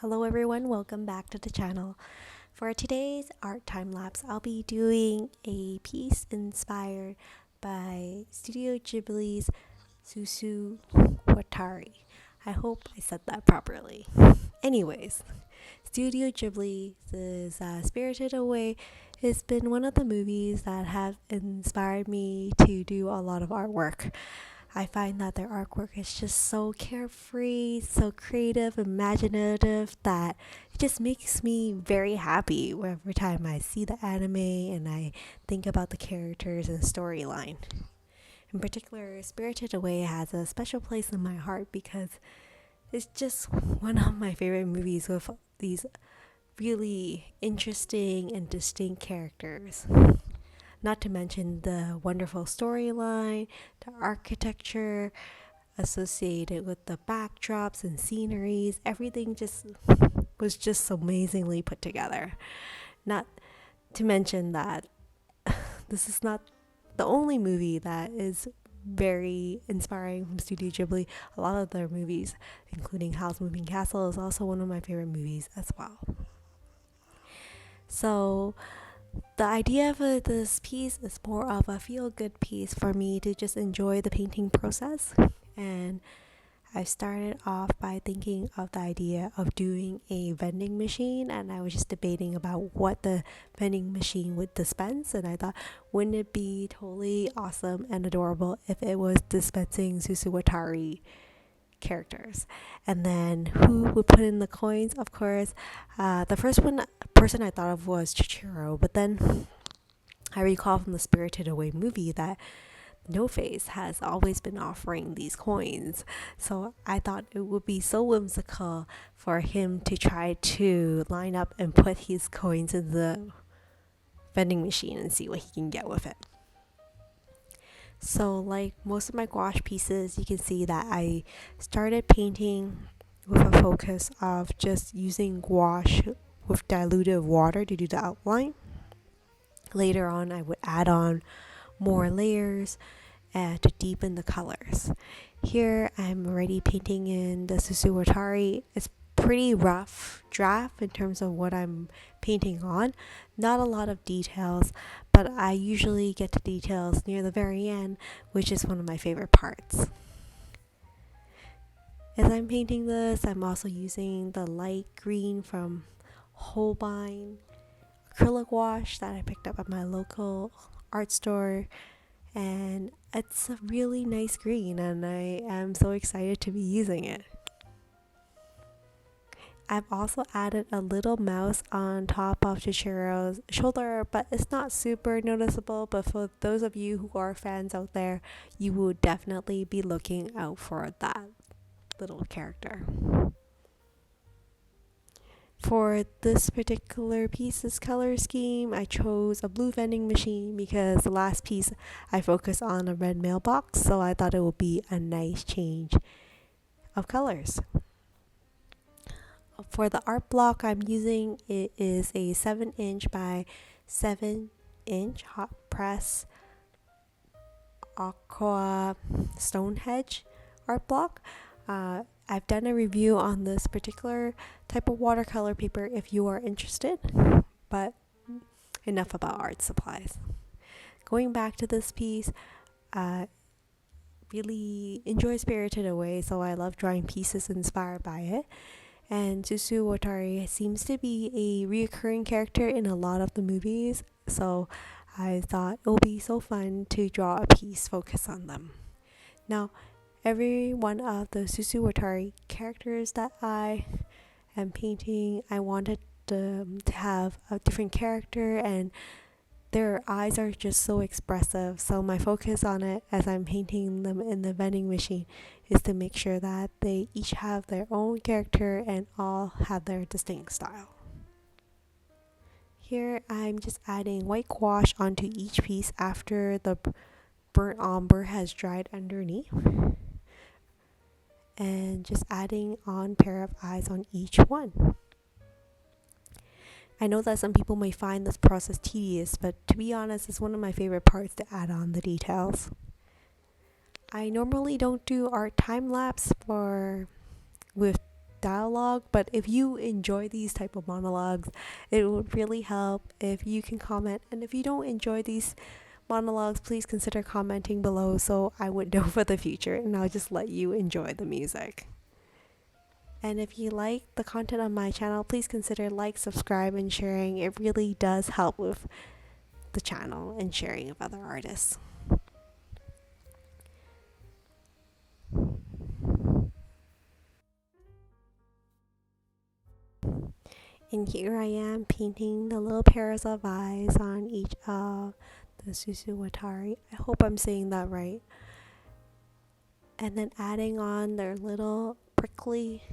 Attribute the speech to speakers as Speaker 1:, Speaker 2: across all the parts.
Speaker 1: Hello everyone, welcome back to the channel. For today's art time lapse, I'll be doing a piece inspired by Studio Ghibli's Susuwatari. I hope I said that properly. Anyways, Studio Ghibli's Spirited Away has been one of the movies that have inspired me to do a lot of artwork. I find that their artwork is just so carefree, so creative, imaginative that it just makes me very happy every time I see the anime and I think about the characters and storyline. In particular, Spirited Away has a special place in my heart because it's just one of my favorite movies with these really interesting and distinct characters. Not to mention the wonderful storyline, the architecture associated with the backdrops and sceneries. Everything just was just so amazingly put together. Not to mention that this is not the only movie that is very inspiring from Studio Ghibli. A lot of their movies, including Howl's Moving Castle, is also one of my favorite movies as well. So the idea of this piece is more of a feel-good piece for me to just enjoy the painting process. And I started off by thinking of the idea of doing a vending machine, and I was just debating about what the vending machine would dispense, and I thought, wouldn't it be totally awesome and adorable if it was dispensing Susuwatari characters? And then who would put in the coins? Of course, the first person I thought of was Chichiro, but then I recall from the Spirited Away movie that No Face has always been offering these coins, so I thought it would be so whimsical for him to try to line up and put his coins in the vending machine and see what he can get with it. So like most of my gouache pieces, you can see that I started painting with a focus of just using gouache with diluted water to do the outline. Later on, I would add on more layers to deepen the colors. Here, I'm already painting in the Susuwatari. It's pretty rough draft in terms of what I'm painting on. Not a lot of details, but I usually get to details near the very end, which is one of my favorite parts. As I'm painting this, I'm also using the light green from Holbein acrylic wash that I picked up at my local art store, and it's a really nice green and I am so excited to be using it. I've also added a little mouse on top of Chichiro's shoulder, but it's not super noticeable, but for those of you who are fans out there, you will definitely be looking out for that little character. For this particular piece's color scheme, I chose a blue vending machine because the last piece I focused on a red mailbox, so I thought it would be a nice change of colors. For the art block I'm using, it is a 7-inch by 7-inch hot press aqua stone hedge art block. I've done a review on this particular type of watercolor paper if you are interested, but enough about art supplies. Going back to this piece, really enjoy Spirited Away, so I love drawing pieces inspired by it. And Susuwatari seems to be a reoccurring character in a lot of the movies, so I thought it would be so fun to draw a piece focused on them. Now, every one of the Susuwatari characters that I am painting, I wanted them to have a different character, and their eyes are just so expressive. So my focus on it as I'm painting them in the vending machine is to make sure that they each have their own character and all have their distinct style. Here I'm just adding white gouache onto each piece after the burnt umber has dried underneath, and just adding on pair of eyes on each one. I know that some people may find this process tedious, but to be honest, it's one of my favorite parts to add on the details. I normally don't do art time lapse with dialogue, but if you enjoy these type of monologues, it would really help if you can comment. And if you don't enjoy these monologues, please consider commenting below so I would know for the future, and I'll just let you enjoy the music. And if you like the content on my channel, please consider like, subscribe, and sharing. It really does help with the channel and sharing of other artists. And here I am painting the little pairs of eyes on each of the Susuwatari. I hope I'm saying that right. And then adding on their little prickly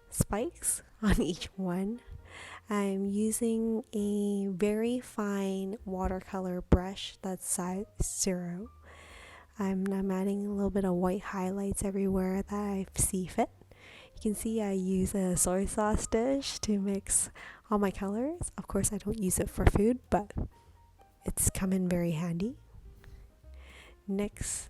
Speaker 1: spikes on each one. I'm using a very fine watercolor brush that's size 0. I'm adding a little bit of white highlights everywhere that I see fit. You can see I use a soy sauce dish to mix all my colors. Of course, I don't use it for food, but it's come in very handy. Next,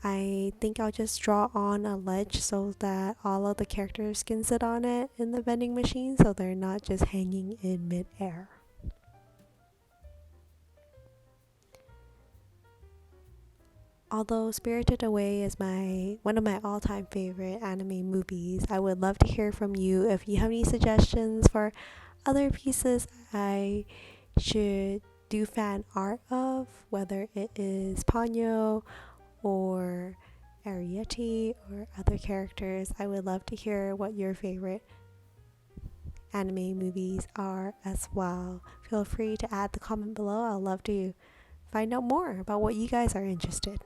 Speaker 1: I think I'll just draw on a ledge so that all of the characters can sit on it in the vending machine so they're not just hanging in mid-air. Although Spirited Away is one of my all-time favorite anime movies, I would love to hear from you if you have any suggestions for other pieces I should do fan art of, whether it is Ponyo or Arietti or other characters. I would love to hear what your favorite anime movies are as well. Feel free to add the comment below. I'd love to find out more about what you guys are interested.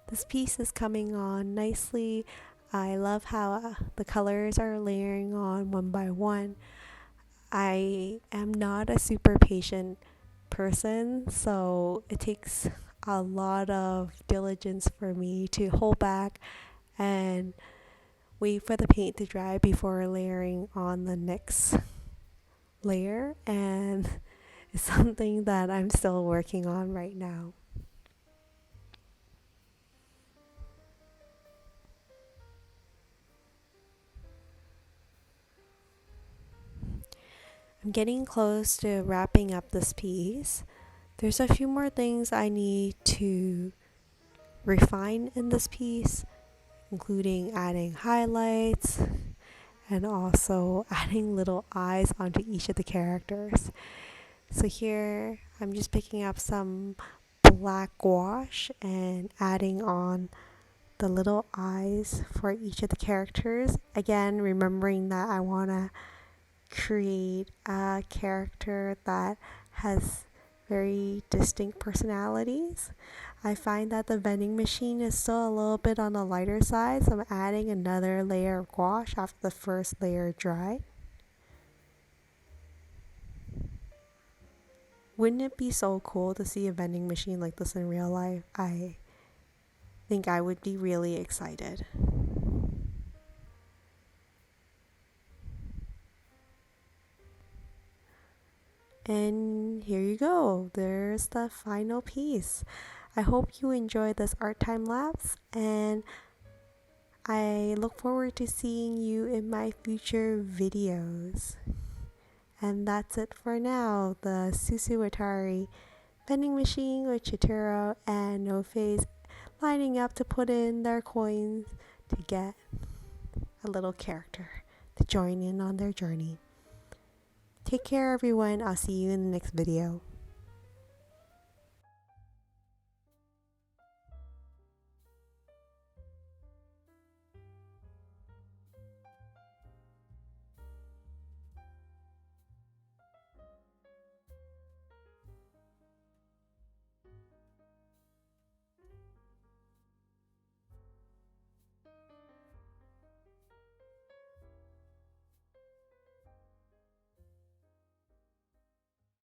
Speaker 1: This piece is coming on nicely. I love how the colors are layering on one by one. I am not a super patient person, so it takes a lot of diligence for me to hold back and wait for the paint to dry before layering on the next layer, and it's something that I'm still working on right now. I'm getting close to wrapping up this piece. There's a few more things I need to refine in this piece, including adding highlights and also adding little eyes onto each of the characters. So here I'm just picking up some black gouache and adding on the little eyes for each of the characters. Again, remembering that I want to create a character that has very distinct personalities. I find that the vending machine is still a little bit on the lighter side, so I'm adding another layer of gouache after the first layer dried. Wouldn't it be so cool to see a vending machine like this in real life? I think I would be really excited. And here you go. There's the final piece. I hope you enjoyed this art time lapse, and I look forward to seeing you in my future videos. And that's it for now. The Susuwatari vending machine with Chichiro and No Face lining up to put in their coins to get a little character to join in on their journey. Take care, everyone. I'll see you in the next video.